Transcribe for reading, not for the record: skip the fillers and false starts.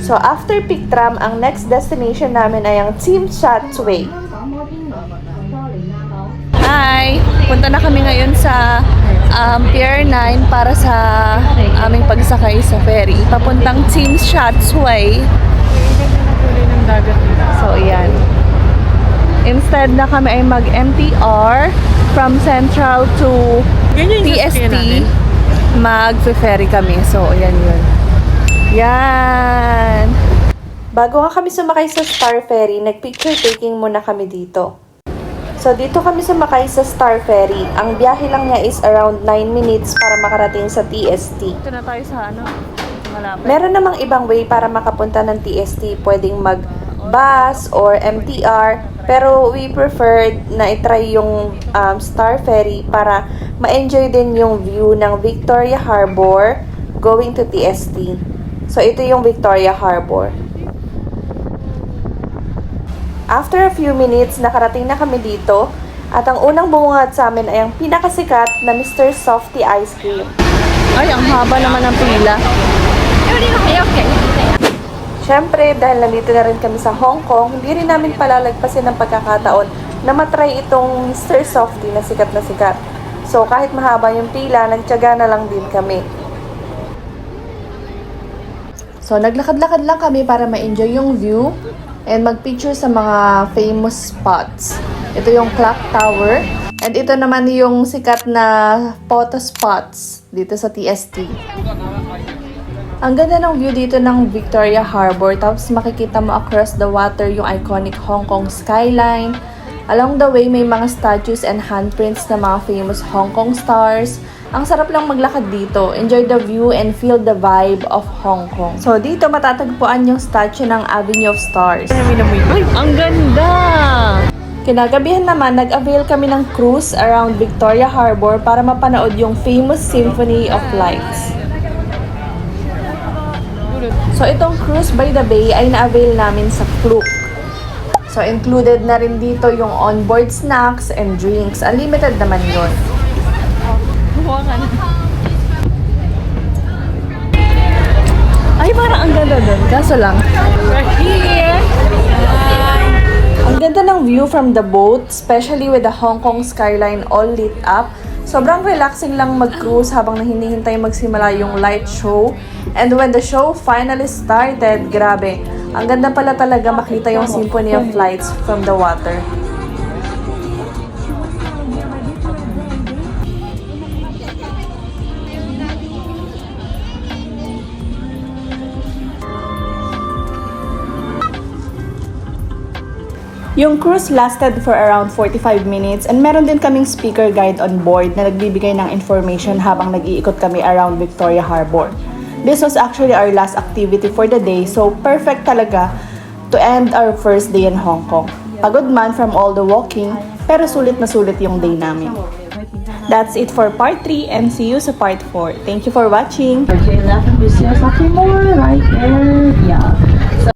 So, after Pic Tram, ang next destination namin ay ang Tsim Sha Tsui. Hi! Punta na kami ngayon sa Pier 9 para sa aming pagsakay sa ferry. Papuntang Tsim Sha Tsui. So, ayan. Instead na kami ay mag-MTR from Central to TST. Mag-ferry kami. So, ayan yun. Yan! Bago nga kami sumakay sa Star Ferry, nag-picture taking muna kami dito. So, dito kami sumakay sa Star Ferry. Ang biyahe lang niya is around 9 minutes para makarating sa TST. Ito na tayo sa malapit. Meron namang ibang way para makapunta ng TST. Pwedeng mag-bus or MTR. Pero we preferred na itry yung Star Ferry para ma-enjoy din yung view ng Victoria Harbor going to TST. So, ito yung Victoria Harbor. After a few minutes, nakarating na kami dito. At ang unang bumungad sa amin ay ang pinakasikat na Mr. Softee Ice Cream. Ay, ang haba naman ng pila. Siyempre, dahil nandito na rin kami sa Hong Kong, hindi rin namin palalagpasin ng pagkakataon na matry itong Mr. Softee na sikat na sikat. So, kahit mahaba yung pila, nagtiyaga na lang din kami. So, naglakad-lakad lang kami para ma-enjoy yung view and mag-picture sa mga famous spots. Ito yung Clock Tower. And ito naman yung sikat na photo spots dito sa TST. Ang ganda ng view dito ng Victoria Harbor. Tapos makikita mo across the water yung iconic Hong Kong skyline. Along the way, may mga statues and handprints ng mga famous Hong Kong stars. Ang sarap lang maglakad dito. Enjoy the view and feel the vibe of Hong Kong. So, dito matatagpuan yung statue ng Avenue of Stars. Uy, ang ganda! Kinagabihan naman, nag-avail kami ng cruise around Victoria Harbor para mapanood yung famous Symphony of Lights. So, itong cruise by the bay ay na-avail namin sa Klook. So, included na rin dito yung onboard snacks and drinks. Unlimited naman yun. Ay, parang ang ganda dun. Kaso lang. Here! Ang ganda ng view from the boat, especially with the Hong Kong skyline all lit up. Sobrang relaxing lang mag-cruise habang hinihintay magsimula yung light show. And when the show finally started, grabe. Ang ganda pala talaga makita yung Symphony of Lights from the water. Yung cruise lasted for around 45 minutes and meron din kaming speaker guide on board na nagbibigay ng information habang nag-iikot kami around Victoria Harbor. This was actually our last activity for the day, so perfect talaga to end our first day in Hong Kong. Pagod man from all the walking, pero sulit na sulit yung day namin. That's it for part 3 and see you sa part 4. Thank you for watching! For your left, and this is more right there. Yeah.